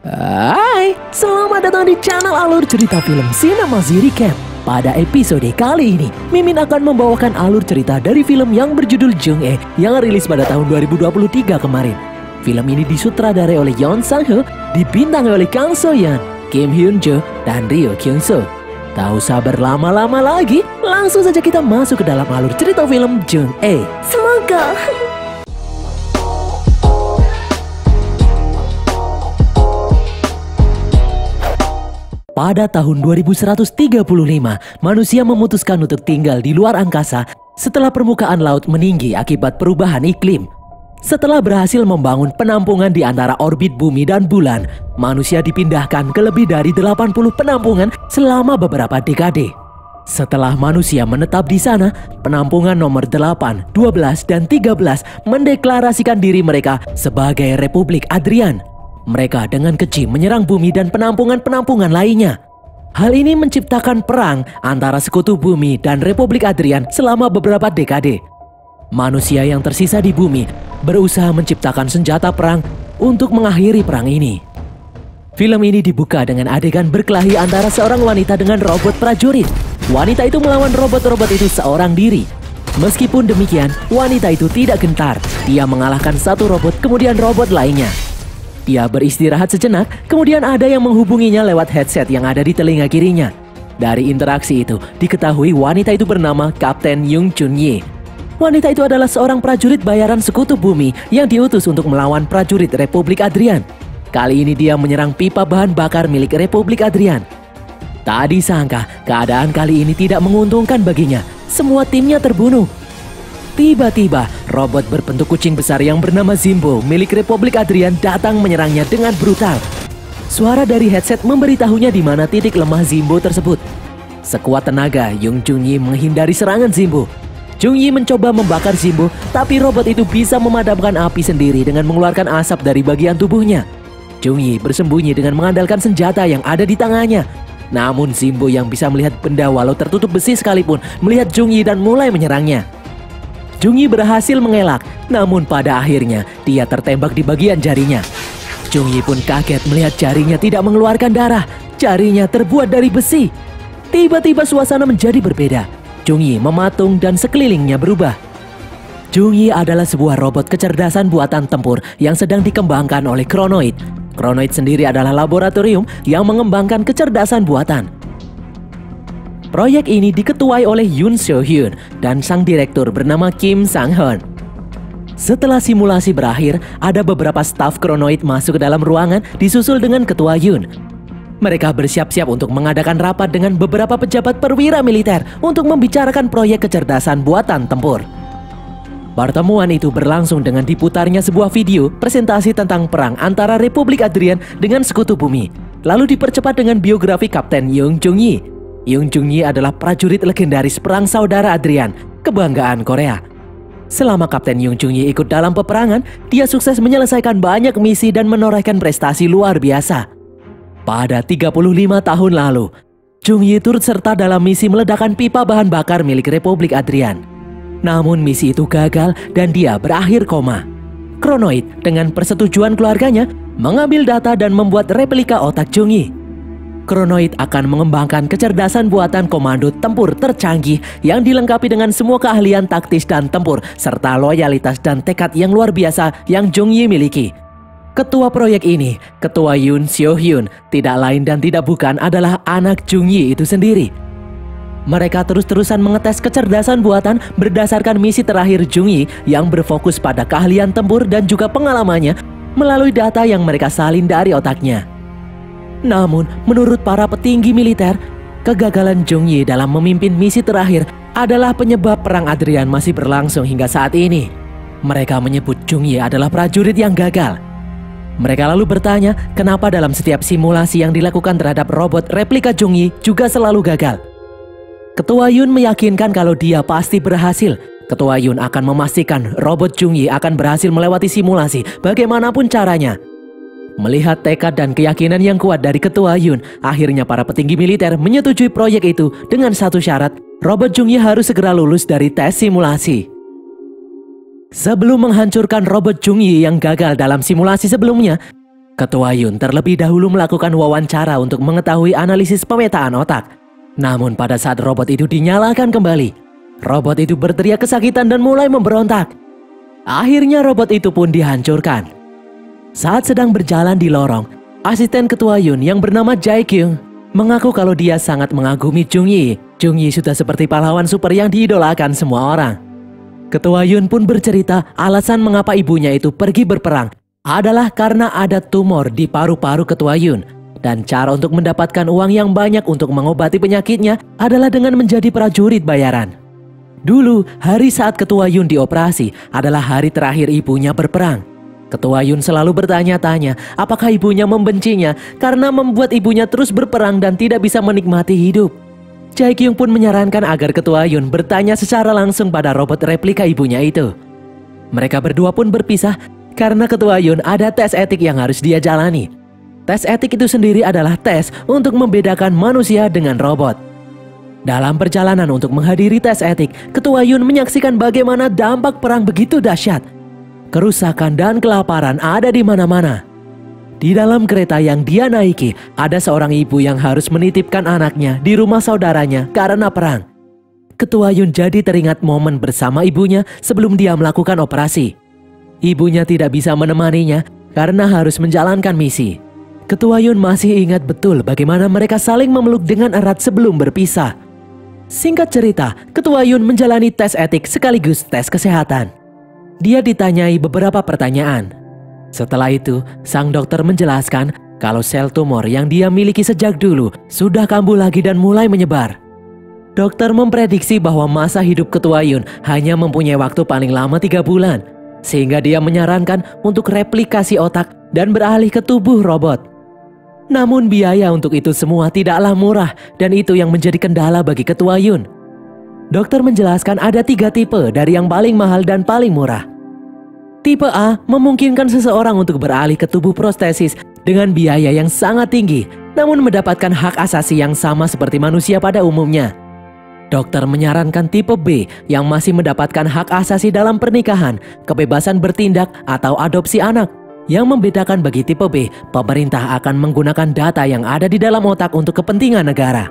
Hai, selamat datang di channel alur cerita film Cinemazi Recap. Pada episode kali ini, Mimin akan membawakan alur cerita dari film yang berjudul Jung-e yang rilis pada tahun 2023 kemarin. Film ini disutradarai oleh Yeon Sang-ho, dibintangi oleh Kang So-yeon, Kim Hyun-jo, dan Ryo Kyung-soo. Tak usah berlama-lama lagi, langsung saja kita masuk ke dalam alur cerita film Jung-e. Semoga. Pada tahun 2135, manusia memutuskan untuk tinggal di luar angkasa setelah permukaan laut meninggi akibat perubahan iklim. Setelah berhasil membangun penampungan di antara orbit bumi dan bulan, manusia dipindahkan ke lebih dari 80 penampungan selama beberapa dekade. Setelah manusia menetap di sana, penampungan nomor 8, 12, dan 13 mendeklarasikan diri mereka sebagai Republik Adrian. Mereka dengan keji menyerang bumi dan penampungan-penampungan lainnya. Hal ini menciptakan perang antara sekutu bumi dan Republik Adrian selama beberapa dekade. Manusia yang tersisa di bumi berusaha menciptakan senjata perang untuk mengakhiri perang ini. Film ini dibuka dengan adegan berkelahi antara seorang wanita dengan robot prajurit. Wanita itu melawan robot-robot itu seorang diri. Meskipun demikian, wanita itu tidak gentar. Dia mengalahkan satu robot, kemudian robot lainnya. Dia beristirahat sejenak, kemudian ada yang menghubunginya lewat headset yang ada di telinga kirinya. Dari interaksi itu, diketahui wanita itu bernama Kapten Jung Chun-yi. Wanita itu adalah seorang prajurit bayaran sekutu bumi yang diutus untuk melawan prajurit Republik Adrian. Kali ini dia menyerang pipa bahan bakar milik Republik Adrian. Tak disangka, keadaan kali ini tidak menguntungkan baginya. Semua timnya terbunuh. Tiba-tiba, robot berbentuk kucing besar yang bernama Zimbo milik Republik Adrian datang menyerangnya dengan brutal. Suara dari headset memberitahunya di mana titik lemah Zimbo tersebut. Sekuat tenaga, Jung Chun-yi menghindari serangan Zimbo. Jung-yi mencoba membakar Zimbo, tapi robot itu bisa memadamkan api sendiri dengan mengeluarkan asap dari bagian tubuhnya. Jung-yi bersembunyi dengan mengandalkan senjata yang ada di tangannya. Namun Zimbo yang bisa melihat benda walau tertutup besi sekalipun melihat Jung-yi dan mulai menyerangnya. Jung-yi berhasil mengelak, namun pada akhirnya dia tertembak di bagian jarinya. Jung-yi pun kaget melihat jarinya tidak mengeluarkan darah. Jarinya terbuat dari besi. Tiba-tiba suasana menjadi berbeda. Jung-yi mematung dan sekelilingnya berubah. Jung-yi adalah sebuah robot kecerdasan buatan tempur yang sedang dikembangkan oleh Kronoid. Kronoid sendiri adalah laboratorium yang mengembangkan kecerdasan buatan. Proyek ini diketuai oleh Yoon Seo-hyun dan sang direktur bernama Kim Sang-hoon. Setelah simulasi berakhir, ada beberapa staf Kronoid masuk ke dalam ruangan disusul dengan ketua Yoon. Mereka bersiap-siap untuk mengadakan rapat dengan beberapa pejabat perwira militer untuk membicarakan proyek kecerdasan buatan tempur. Pertemuan itu berlangsung dengan diputarnya sebuah video presentasi tentang perang antara Republik Adrian dengan sekutu bumi. Lalu dipercepat dengan biografi Kapten Jung Chun-yi. Jung Chun-yi adalah prajurit legendaris perang saudara Adrian, kebanggaan Korea. Selama Kapten Jung Chun-yi ikut dalam peperangan, dia sukses menyelesaikan banyak misi dan menorehkan prestasi luar biasa. Pada 35 tahun lalu, Jung-yi turut serta dalam misi meledakkan pipa bahan bakar milik Republik Adrian. Namun misi itu gagal dan dia berakhir koma. Kronoid dengan persetujuan keluarganya mengambil data dan membuat replika otak Jung-yi. Kronoid akan mengembangkan kecerdasan buatan komando tempur tercanggih yang dilengkapi dengan semua keahlian taktis dan tempur serta loyalitas dan tekad yang luar biasa yang Jung-yi miliki. Ketua proyek ini, Ketua Yoon Seo-hyun, tidak lain dan tidak bukan adalah anak Jung-yi itu sendiri. Mereka terus-terusan mengetes kecerdasan buatan berdasarkan misi terakhir Jung-yi yang berfokus pada keahlian tempur dan juga pengalamannya melalui data yang mereka salin dari otaknya. Namun, menurut para petinggi militer, kegagalan Jung-yi dalam memimpin misi terakhir adalah penyebab perang Adrian masih berlangsung hingga saat ini. Mereka menyebut Jung-yi adalah prajurit yang gagal. Mereka lalu bertanya kenapa dalam setiap simulasi yang dilakukan terhadap robot replika Jung-yi juga selalu gagal. Ketua Yoon meyakinkan kalau dia pasti berhasil. Ketua Yoon akan memastikan robot Jung-yi akan berhasil melewati simulasi bagaimanapun caranya. Melihat tekad dan keyakinan yang kuat dari Ketua Yoon, akhirnya para petinggi militer menyetujui proyek itu dengan satu syarat, robot Jung-yi harus segera lulus dari tes simulasi. Sebelum menghancurkan robot Jung-yi yang gagal dalam simulasi sebelumnya, Ketua Yun terlebih dahulu melakukan wawancara untuk mengetahui analisis pemetaan otak. Namun pada saat robot itu dinyalakan kembali, robot itu berteriak kesakitan dan mulai memberontak. Akhirnya robot itu pun dihancurkan. Saat sedang berjalan di lorong, asisten Ketua Yun yang bernama Jae Kyung mengaku kalau dia sangat mengagumi Jung Yi. Jung Yi sudah seperti pahlawan super yang diidolakan semua orang. Ketua Yun pun bercerita alasan mengapa ibunya itu pergi berperang adalah karena ada tumor di paru-paru Ketua Yun. Dan cara untuk mendapatkan uang yang banyak untuk mengobati penyakitnya adalah dengan menjadi prajurit bayaran. Dulu, hari saat Ketua Yun dioperasi adalah hari terakhir ibunya berperang. Ketua Yun selalu bertanya-tanya apakah ibunya membencinya karena membuat ibunya terus berperang dan tidak bisa menikmati hidup. Jae Kyung pun menyarankan agar Ketua Yun bertanya secara langsung pada robot replika ibunya itu. Mereka berdua pun berpisah karena Ketua Yun ada tes etik yang harus dia jalani. Tes etik itu sendiri adalah tes untuk membedakan manusia dengan robot. Dalam perjalanan untuk menghadiri tes etik, Ketua Yun menyaksikan bagaimana dampak perang begitu dahsyat. Kerusakan dan kelaparan ada di mana-mana. Di dalam kereta yang dia naiki, ada seorang ibu yang harus menitipkan anaknya di rumah saudaranya karena perang. Ketua Yun jadi teringat momen bersama ibunya sebelum dia melakukan operasi. Ibunya tidak bisa menemaninya karena harus menjalankan misi. Ketua Yun masih ingat betul bagaimana mereka saling memeluk dengan erat sebelum berpisah. Singkat cerita, Ketua Yun menjalani tes etik sekaligus tes kesehatan. Dia ditanyai beberapa pertanyaan. Setelah itu, sang dokter menjelaskan kalau sel tumor yang dia miliki sejak dulu sudah kambuh lagi dan mulai menyebar. Dokter memprediksi bahwa masa hidup Ketua Yun hanya mempunyai waktu paling lama 3 bulan. Sehingga dia menyarankan untuk replikasi otak dan beralih ke tubuh robot. Namun biaya untuk itu semua tidaklah murah dan itu yang menjadi kendala bagi Ketua Yun. Dokter menjelaskan ada 3 tipe dari yang paling mahal dan paling murah. Tipe A memungkinkan seseorang untuk beralih ke tubuh prostesis dengan biaya yang sangat tinggi, namun mendapatkan hak asasi yang sama seperti manusia pada umumnya. Dokter menyarankan tipe B yang masih mendapatkan hak asasi dalam pernikahan, kebebasan bertindak, atau adopsi anak. Yang membedakan bagi tipe B, pemerintah akan menggunakan data yang ada di dalam otak untuk kepentingan negara.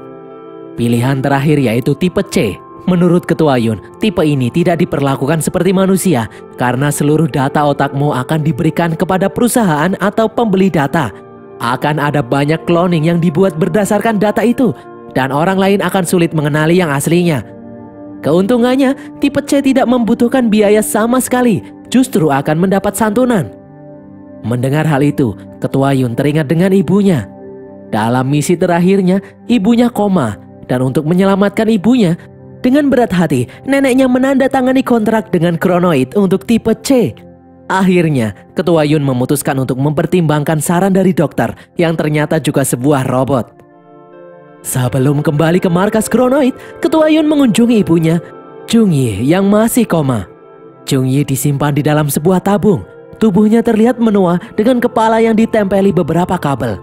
Pilihan terakhir yaitu tipe C. Menurut Ketua Yun, tipe ini tidak diperlakukan seperti manusia karena seluruh data otakmu akan diberikan kepada perusahaan atau pembeli data. Akan ada banyak cloning yang dibuat berdasarkan data itu, dan orang lain akan sulit mengenali yang aslinya. Keuntungannya, tipe C tidak membutuhkan biaya sama sekali, justru akan mendapat santunan. Mendengar hal itu, Ketua Yun teringat dengan ibunya. Dalam misi terakhirnya, ibunya koma, dan untuk menyelamatkan ibunya, dengan berat hati, neneknya menandatangani kontrak dengan Kronoid untuk tipe C. Akhirnya, Ketua Yun memutuskan untuk mempertimbangkan saran dari dokter yang ternyata juga sebuah robot. Sebelum kembali ke markas Kronoid, Ketua Yun mengunjungi ibunya, Jung Yi, yang masih koma. Jung Yi disimpan di dalam sebuah tabung. Tubuhnya terlihat menua dengan kepala yang ditempeli beberapa kabel.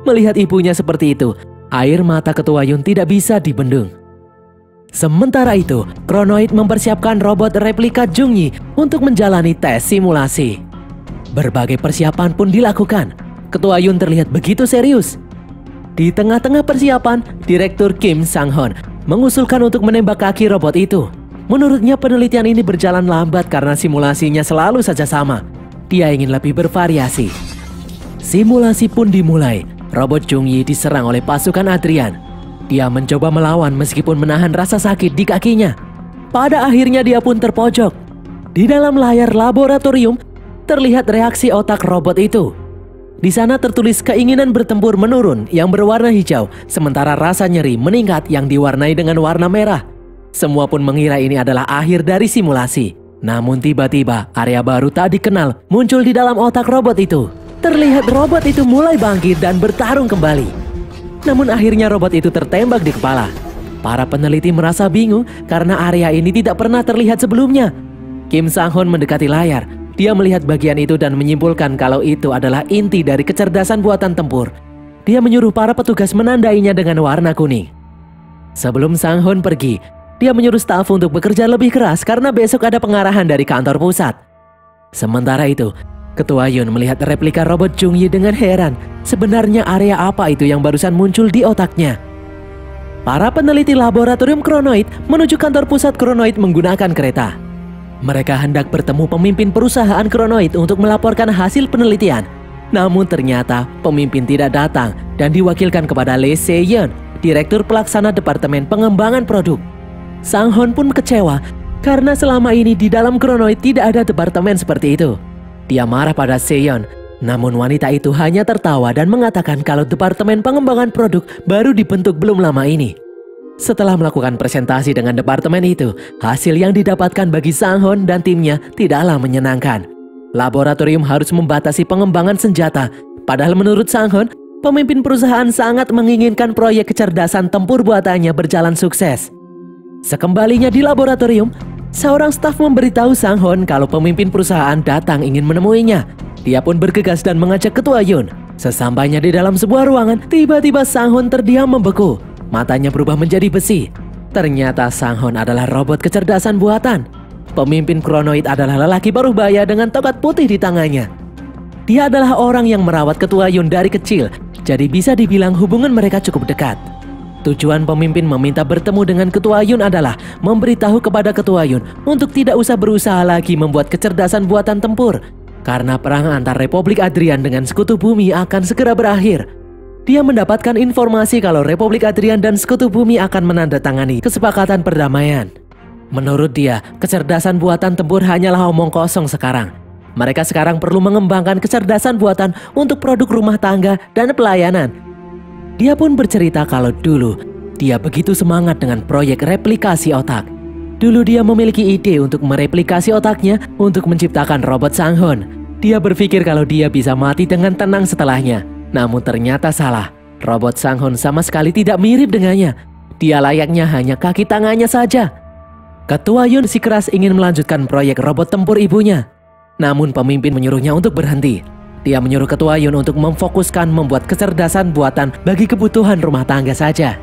Melihat ibunya seperti itu, air mata Ketua Yun tidak bisa dibendung. Sementara itu, Kronoid mempersiapkan robot replika Jung Yi untuk menjalani tes simulasi. Berbagai persiapan pun dilakukan. Ketua Yun terlihat begitu serius. Di tengah-tengah persiapan, Direktur Kim Sang-hoon mengusulkan untuk menembak kaki robot itu. Menurutnya penelitian ini berjalan lambat karena simulasinya selalu saja sama. Dia ingin lebih bervariasi. Simulasi pun dimulai. Robot Jung Yi diserang oleh pasukan Adrian. Dia mencoba melawan meskipun menahan rasa sakit di kakinya. Pada akhirnya dia pun terpojok. Di dalam layar laboratorium, terlihat reaksi otak robot itu. Di sana tertulis keinginan bertempur menurun yang berwarna hijau, sementara rasa nyeri meningkat yang diwarnai dengan warna merah. Semua pun mengira ini adalah akhir dari simulasi. Namun tiba-tiba area baru tak dikenal muncul di dalam otak robot itu. Terlihat robot itu mulai bangkit dan bertarung kembali. Namun akhirnya robot itu tertembak di kepala. Para peneliti merasa bingung karena area ini tidak pernah terlihat sebelumnya. Kim Sang-hoon mendekati layar. Dia melihat bagian itu dan menyimpulkan kalau itu adalah inti dari kecerdasan buatan tempur. Dia menyuruh para petugas menandainya dengan warna kuning. Sebelum Sang-hoon pergi, dia menyuruh staf untuk bekerja lebih keras karena besok ada pengarahan dari kantor pusat. Sementara itu, Ketua Yun melihat replika robot Jung Yi dengan heran. Sebenarnya area apa itu yang barusan muncul di otaknya? Para peneliti laboratorium Kronoid menuju kantor pusat Kronoid menggunakan kereta. Mereka hendak bertemu pemimpin perusahaan Kronoid untuk melaporkan hasil penelitian. Namun ternyata pemimpin tidak datang dan diwakilkan kepada Lee Se-yeon, Direktur Pelaksana Departemen Pengembangan Produk. Sang Hon pun kecewa karena selama ini di dalam Kronoid tidak ada departemen seperti itu. Dia marah pada Se-yeon, namun wanita itu hanya tertawa dan mengatakan kalau Departemen Pengembangan Produk baru dibentuk belum lama ini. Setelah melakukan presentasi dengan departemen itu, hasil yang didapatkan bagi Sang Hon dan timnya tidaklah menyenangkan. Laboratorium harus membatasi pengembangan senjata, padahal menurut Sang Hon, pemimpin perusahaan sangat menginginkan proyek kecerdasan tempur buatannya berjalan sukses. Sekembalinya di laboratorium, seorang staf memberitahu Sang Hon kalau pemimpin perusahaan datang ingin menemuinya. Dia pun bergegas dan mengajak Ketua Yun. Sesampainya di dalam sebuah ruangan, tiba-tiba Sang Hon terdiam membeku. Matanya berubah menjadi besi. Ternyata Sang Hon adalah robot kecerdasan buatan. Pemimpin Kronoid adalah lelaki parubaya dengan tongkat putih di tangannya. Dia adalah orang yang merawat Ketua Yun dari kecil, jadi bisa dibilang hubungan mereka cukup dekat. Tujuan pemimpin meminta bertemu dengan Ketua Yun adalah memberitahu kepada Ketua Yun untuk tidak usah berusaha lagi membuat kecerdasan buatan tempur. Karena perang antar Republik Adrian dengan Sekutu Bumi akan segera berakhir. Dia mendapatkan informasi kalau Republik Adrian dan Sekutu Bumi akan menandatangani kesepakatan perdamaian. Menurut dia, kecerdasan buatan tempur hanyalah omong kosong sekarang. Mereka sekarang perlu mengembangkan kecerdasan buatan untuk produk rumah tangga dan pelayanan. Dia pun bercerita kalau dulu dia begitu semangat dengan proyek replikasi otak. Dulu dia memiliki ide untuk mereplikasi otaknya untuk menciptakan robot Sang Hon. Dia berpikir kalau dia bisa mati dengan tenang setelahnya. Namun ternyata salah. Robot Sang Hon sama sekali tidak mirip dengannya. Dia layaknya hanya kaki tangannya saja. Ketua Yun bersikeras ingin melanjutkan proyek robot tempur ibunya. Namun pemimpin menyuruhnya untuk berhenti. Dia menyuruh Ketua Yun untuk memfokuskan membuat kecerdasan buatan bagi kebutuhan rumah tangga saja.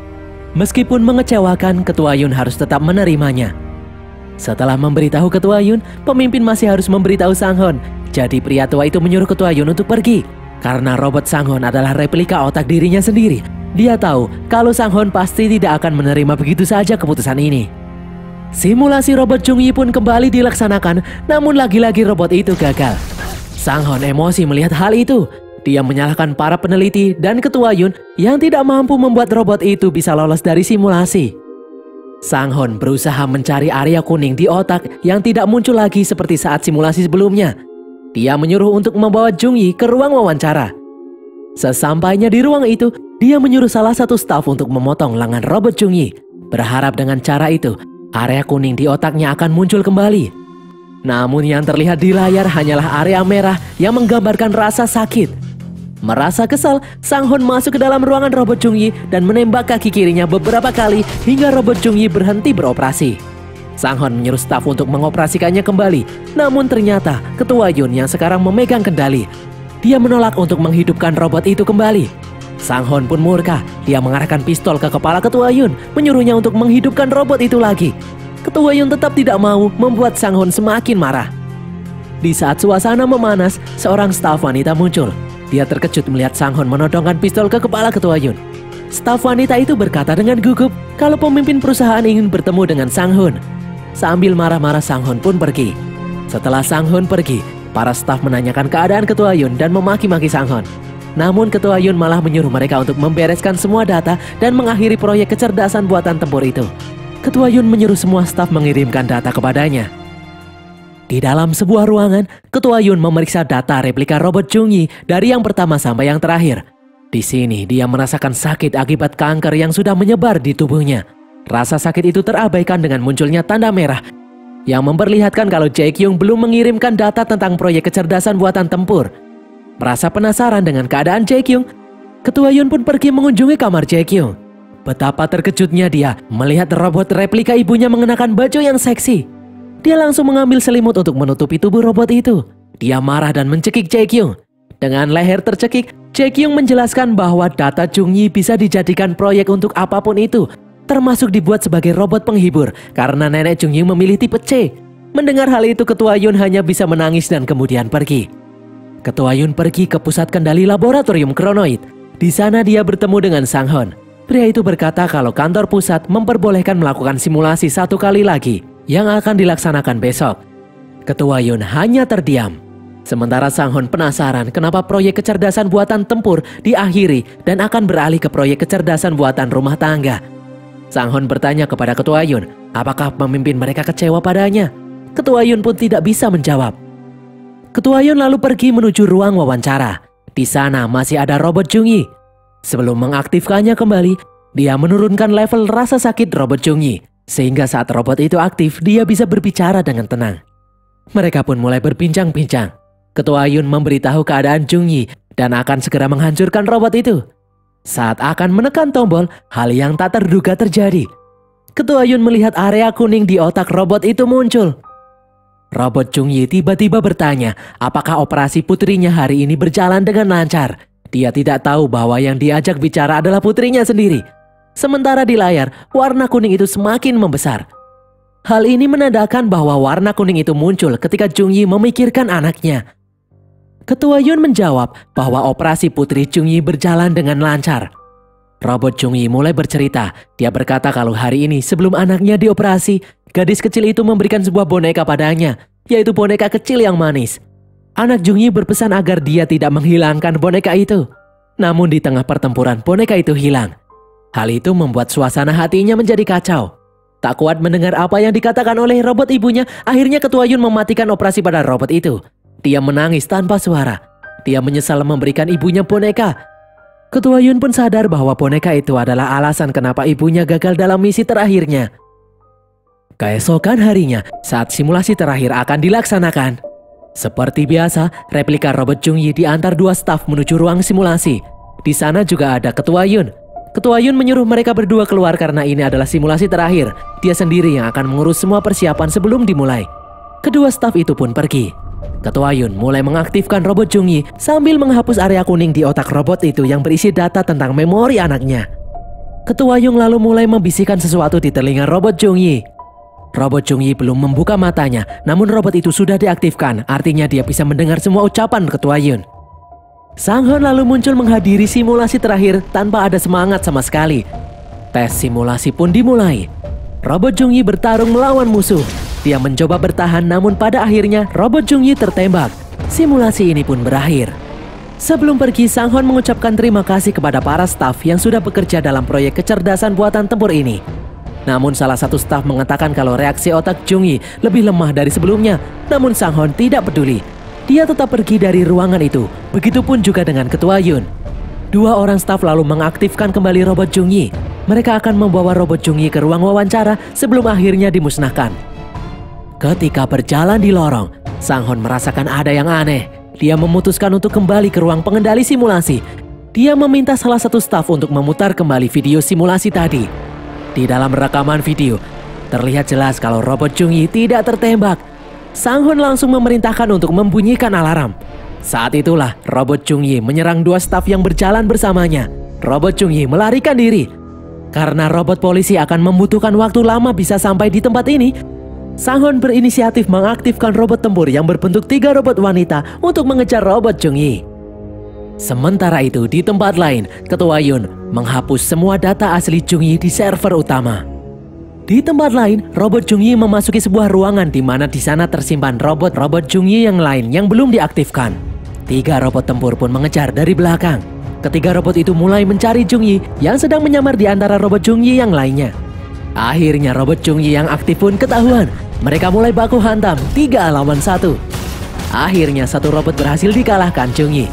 Meskipun mengecewakan, Ketua Yun harus tetap menerimanya. Setelah memberitahu Ketua Yun, pemimpin masih harus memberitahu Sang Hon. Jadi pria tua itu menyuruh Ketua Yun untuk pergi. Karena robot Sang Hon adalah replika otak dirinya sendiri. Dia tahu kalau Sang Hon pasti tidak akan menerima begitu saja keputusan ini. Simulasi robot Jung Yi pun kembali dilaksanakan, namun lagi-lagi robot itu gagal. Sang Hon emosi melihat hal itu. Dia menyalahkan para peneliti dan Ketua Yun yang tidak mampu membuat robot itu bisa lolos dari simulasi. Sang Hon berusaha mencari area kuning di otak yang tidak muncul lagi seperti saat simulasi sebelumnya. Dia menyuruh untuk membawa Jung Yi ke ruang wawancara. Sesampainya di ruang itu, dia menyuruh salah satu staf untuk memotong lengan robot Jung Yi. Berharap dengan cara itu, area kuning di otaknya akan muncul kembali. Namun yang terlihat di layar hanyalah area merah yang menggambarkan rasa sakit. Merasa kesal, Sang Hon masuk ke dalam ruangan robot Jung Yi dan menembak kaki kirinya beberapa kali hingga robot Jung Yi berhenti beroperasi. Sang Hon menyuruh staf untuk mengoperasikannya kembali. Namun ternyata Ketua Yun yang sekarang memegang kendali. Dia menolak untuk menghidupkan robot itu kembali. Sang Hon pun murka. Dia mengarahkan pistol ke kepala Ketua Yun, menyuruhnya untuk menghidupkan robot itu lagi. Ketua Yun tetap tidak mau, membuat Sang Hon semakin marah. Di saat suasana memanas, seorang staf wanita muncul. Dia terkejut melihat Sang Hon menodongkan pistol ke kepala Ketua Yun. Staf wanita itu berkata dengan gugup kalau pemimpin perusahaan ingin bertemu dengan Sang Hon. Sambil marah-marah, Sang Hon pun pergi. Setelah Sang Hon pergi, para staf menanyakan keadaan Ketua Yun dan memaki-maki Sang Hon. Namun Ketua Yun malah menyuruh mereka untuk membereskan semua data dan mengakhiri proyek kecerdasan buatan tempur itu. Ketua Yun menyuruh semua staf mengirimkan data kepadanya. Di dalam sebuah ruangan, Ketua Yun memeriksa data replika robot Jung Yi dari yang pertama sampai yang terakhir. Di sini dia merasakan sakit akibat kanker yang sudah menyebar di tubuhnya. Rasa sakit itu terabaikan dengan munculnya tanda merah yang memperlihatkan kalau Jae Kyung belum mengirimkan data tentang proyek kecerdasan buatan tempur. Merasa penasaran dengan keadaan Jae Kyung, Ketua Yun pun pergi mengunjungi kamar Jae Kyung. Betapa terkejutnya dia melihat robot replika ibunya mengenakan baju yang seksi. Dia langsung mengambil selimut untuk menutupi tubuh robot itu. Dia marah dan mencekik Jae Kyung. Dengan leher tercekik, Jae Kyung menjelaskan bahwa data Jung Yi bisa dijadikan proyek untuk apapun itu, termasuk dibuat sebagai robot penghibur karena nenek Jung Yi memilih tipe C. Mendengar hal itu, Ketua Yun hanya bisa menangis dan kemudian pergi. Ketua Yun pergi ke pusat kendali laboratorium kronoid. Di sana dia bertemu dengan Sang Hon. Pria itu berkata kalau kantor pusat memperbolehkan melakukan simulasi 1 kali lagi yang akan dilaksanakan besok. Ketua Yun hanya terdiam. Sementara Sang Hon penasaran kenapa proyek kecerdasan buatan tempur diakhiri dan akan beralih ke proyek kecerdasan buatan rumah tangga. Sang Hon bertanya kepada Ketua Yun, apakah pemimpin mereka kecewa padanya? Ketua Yun pun tidak bisa menjawab. Ketua Yun lalu pergi menuju ruang wawancara. Di sana masih ada robot Jung-yi. Sebelum mengaktifkannya kembali, dia menurunkan level rasa sakit robot Jung-yi. Sehingga saat robot itu aktif, dia bisa berbicara dengan tenang. Mereka pun mulai berbincang-bincang. Ketua Yun memberitahu keadaan Jung-yi dan akan segera menghancurkan robot itu. Saat akan menekan tombol, hal yang tak terduga terjadi. Ketua Yun melihat area kuning di otak robot itu muncul. Robot Jung-yi tiba-tiba bertanya apakah operasi putrinya hari ini berjalan dengan lancar. Dia tidak tahu bahwa yang diajak bicara adalah putrinya sendiri. Sementara di layar, warna kuning itu semakin membesar. Hal ini menandakan bahwa warna kuning itu muncul ketika Jung-yi memikirkan anaknya. Ketua Yun menjawab bahwa operasi putri Jung-yi berjalan dengan lancar. Robot Jung-yi mulai bercerita. Dia berkata kalau hari ini sebelum anaknya dioperasi, gadis kecil itu memberikan sebuah boneka padanya, yaitu boneka kecil yang manis. Anak Jung-yi berpesan agar dia tidak menghilangkan boneka itu. Namun di tengah pertempuran boneka itu hilang. Hal itu membuat suasana hatinya menjadi kacau. Tak kuat mendengar apa yang dikatakan oleh robot ibunya, akhirnya Ketua Yun mematikan operasi pada robot itu. Dia menangis tanpa suara. Dia menyesal memberikan ibunya boneka. Ketua Yun pun sadar bahwa boneka itu adalah alasan kenapa ibunya gagal dalam misi terakhirnya. Keesokan harinya, saat simulasi terakhir akan dilaksanakan. Seperti biasa, replika robot Jung-yi diantar 2 staf menuju ruang simulasi. Di sana juga ada Ketua Yun. Ketua Yun menyuruh mereka berdua keluar karena ini adalah simulasi terakhir. Dia sendiri yang akan mengurus semua persiapan sebelum dimulai. Kedua staf itu pun pergi. Ketua Yun mulai mengaktifkan robot Jung-yi sambil menghapus area kuning di otak robot itu yang berisi data tentang memori anaknya. Ketua Yun lalu mulai membisikkan sesuatu di telinga robot Jung-yi. Robot Jung-yi belum membuka matanya, namun robot itu sudah diaktifkan, artinya dia bisa mendengar semua ucapan Ketua Yun. Sang Hon lalu muncul menghadiri simulasi terakhir tanpa ada semangat sama sekali. Tes simulasi pun dimulai. Robot Jung-yi bertarung melawan musuh. Dia mencoba bertahan, namun pada akhirnya robot Jung-yi tertembak. Simulasi ini pun berakhir. Sebelum pergi, Sang Hon mengucapkan terima kasih kepada para staf yang sudah bekerja dalam proyek kecerdasan buatan tempur ini. Namun salah satu staf mengatakan kalau reaksi otak Jung-yi lebih lemah dari sebelumnya. Namun Sang Hon tidak peduli. Dia tetap pergi dari ruangan itu. Begitupun juga dengan Ketua Yun. 2 orang staf lalu mengaktifkan kembali robot Jung-yi. Mereka akan membawa robot Jung-yi ke ruang wawancara sebelum akhirnya dimusnahkan. Ketika berjalan di lorong, Sang Hon merasakan ada yang aneh. Dia memutuskan untuk kembali ke ruang pengendali simulasi. Dia meminta salah satu staf untuk memutar kembali video simulasi tadi. Di dalam rekaman video, terlihat jelas kalau robot Jung-yi tidak tertembak. Sang Hon langsung memerintahkan untuk membunyikan alarm. Saat itulah robot Jung-yi menyerang 2 staf yang berjalan bersamanya. Robot Jung-yi melarikan diri. Karena robot polisi akan membutuhkan waktu lama bisa sampai di tempat ini, Sang Hon berinisiatif mengaktifkan robot tempur yang berbentuk 3 robot wanita untuk mengejar robot Jung-yi. Sementara itu di tempat lain, Ketua Yun menghapus semua data asli Jung-yi di server utama. Di tempat lain, robot Jung-yi memasuki sebuah ruangan di mana di sana tersimpan robot-robot Jung-yi yang lain yang belum diaktifkan. 3 robot tempur pun mengejar dari belakang. Ketiga robot itu mulai mencari Jung-yi yang sedang menyamar di antara robot Jung-yi yang lainnya. Akhirnya robot Jung-yi yang aktif pun ketahuan. Mereka mulai baku hantam 3 lawan 1. Akhirnya satu robot berhasil dikalahkan Jung-yi.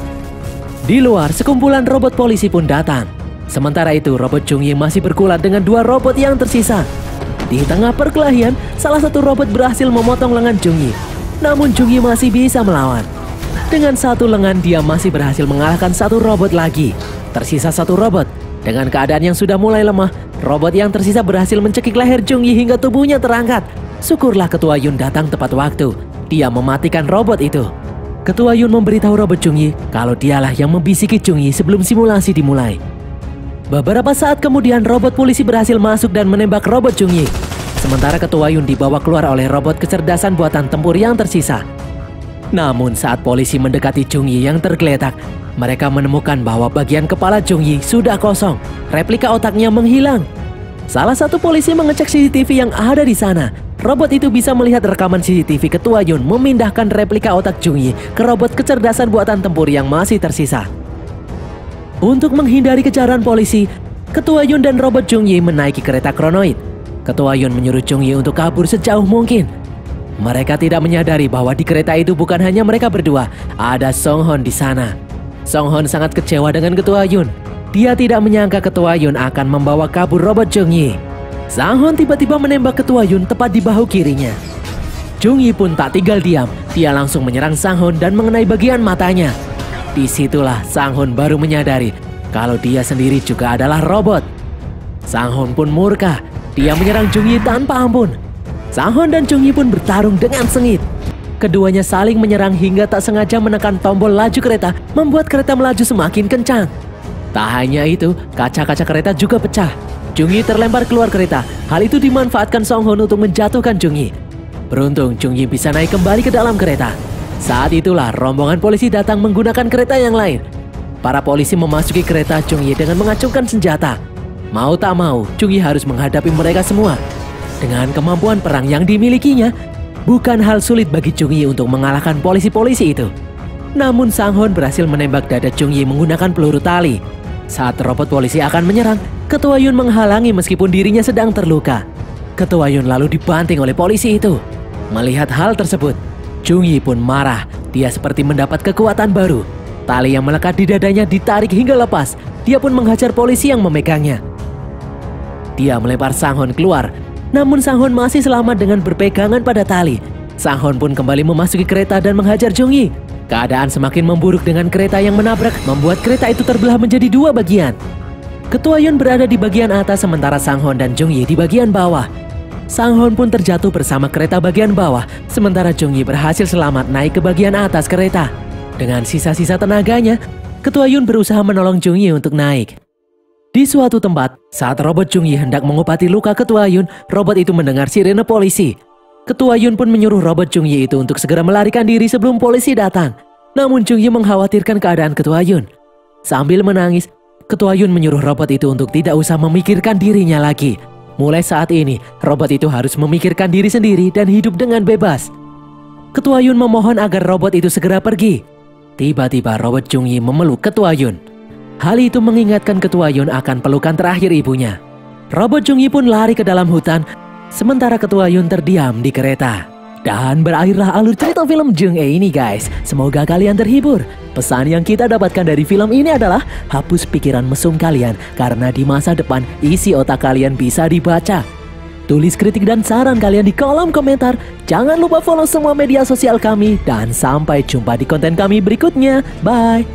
Di luar, sekumpulan robot polisi pun datang. Sementara itu, robot Jung-yi masih bergulat dengan 2 robot yang tersisa. Di tengah perkelahian, salah satu robot berhasil memotong lengan Jung-yi. Namun Jung-yi masih bisa melawan. Dengan 1 lengan, dia masih berhasil mengalahkan 1 robot lagi. Tersisa 1 robot. Dengan keadaan yang sudah mulai lemah, robot yang tersisa berhasil mencekik leher Jung-yi hingga tubuhnya terangkat. Syukurlah Ketua Yun datang tepat waktu. Dia mematikan robot itu. Ketua Yun memberitahu robot Jung-yi kalau dialah yang membisiki Jung-yi sebelum simulasi dimulai. Beberapa saat kemudian robot polisi berhasil masuk dan menembak robot Jung-yi. Sementara Ketua Yun dibawa keluar oleh robot kecerdasan buatan tempur yang tersisa. Namun saat polisi mendekati Jung Yi yang tergeletak, mereka menemukan bahwa bagian kepala Jung Yi sudah kosong, replika otaknya menghilang. Salah satu polisi mengecek CCTV yang ada di sana. Robot itu bisa melihat rekaman CCTV Ketua Yun memindahkan replika otak Jung Yi ke robot kecerdasan buatan tempur yang masih tersisa. Untuk menghindari kejaran polisi, Ketua Yun dan robot Jung Yi menaiki kereta kronoid. Ketua Yun menyuruh Jung Yi untuk kabur sejauh mungkin. Mereka tidak menyadari bahwa di kereta itu bukan hanya mereka berdua, ada Song Hon di sana. Song Hon sangat kecewa dengan Ketua Yun. Dia tidak menyangka Ketua Yun akan membawa kabur robot Jung Yi. Sang Hon tiba-tiba menembak Ketua Yun tepat di bahu kirinya. Jung Yi pun tak tinggal diam, dia langsung menyerang Sang Hon dan mengenai bagian matanya. Disitulah Sang Hon baru menyadari kalau dia sendiri juga adalah robot. Sang Hon pun murka, dia menyerang Jung Yi tanpa ampun. Sang Hon dan Jung Yi pun bertarung dengan sengit. Keduanya saling menyerang hingga tak sengaja menekan tombol laju kereta, membuat kereta melaju semakin kencang. Tak hanya itu, kaca-kaca kereta juga pecah. Jung Yi terlempar keluar kereta. Hal itu dimanfaatkan Song Hon untuk menjatuhkan Jung Yi. Beruntung Jung Yi bisa naik kembali ke dalam kereta. Saat itulah rombongan polisi datang menggunakan kereta yang lain. Para polisi memasuki kereta Jung Yi dengan mengacungkan senjata. Mau tak mau, Jung Yi harus menghadapi mereka semua. Dengan kemampuan perang yang dimilikinya, bukan hal sulit bagi Jung Yi untuk mengalahkan polisi-polisi itu. Namun Sang Hon berhasil menembak dada Jung Yi menggunakan peluru tali. Saat robot polisi akan menyerang, Ketua Yun menghalangi meskipun dirinya sedang terluka. Ketua Yun lalu dibanting oleh polisi itu. Melihat hal tersebut, Jung Yi pun marah. Dia seperti mendapat kekuatan baru. Tali yang melekat di dadanya ditarik hingga lepas. Dia pun menghajar polisi yang memegangnya. Dia melempar Sang Hon keluar. Namun Sang Hon masih selamat dengan berpegangan pada tali. Sang Hon pun kembali memasuki kereta dan menghajar Jung Yi. Keadaan semakin memburuk dengan kereta yang menabrak, membuat kereta itu terbelah menjadi dua bagian. Ketua Yun berada di bagian atas sementara Sang Hon dan Jung Yi di bagian bawah. Sang Hon pun terjatuh bersama kereta bagian bawah, sementara Jung Yi berhasil selamat naik ke bagian atas kereta. Dengan sisa-sisa tenaganya, Ketua Yun berusaha menolong Jung Yi untuk naik. Di suatu tempat, saat robot Jung Yi hendak mengobati luka Ketua Yun, robot itu mendengar sirene polisi. Ketua Yun pun menyuruh robot Jung Yi itu untuk segera melarikan diri sebelum polisi datang. Namun Jung Yi mengkhawatirkan keadaan Ketua Yun. Sambil menangis, Ketua Yun menyuruh robot itu untuk tidak usah memikirkan dirinya lagi. Mulai saat ini, robot itu harus memikirkan diri sendiri dan hidup dengan bebas. Ketua Yun memohon agar robot itu segera pergi. Tiba-tiba robot Jung Yi memeluk Ketua Yun. Hal itu mengingatkan Ketua Yun akan pelukan terakhir ibunya. Robot Jung Yi pun lari ke dalam hutan, sementara Ketua Yun terdiam di kereta. Dan berakhirlah alur cerita film Jung E ini guys. Semoga kalian terhibur. Pesan yang kita dapatkan dari film ini adalah hapus pikiran mesum kalian, karena di masa depan isi otak kalian bisa dibaca. Tulis kritik dan saran kalian di kolom komentar. Jangan lupa follow semua media sosial kami. Dan sampai jumpa di konten kami berikutnya. Bye.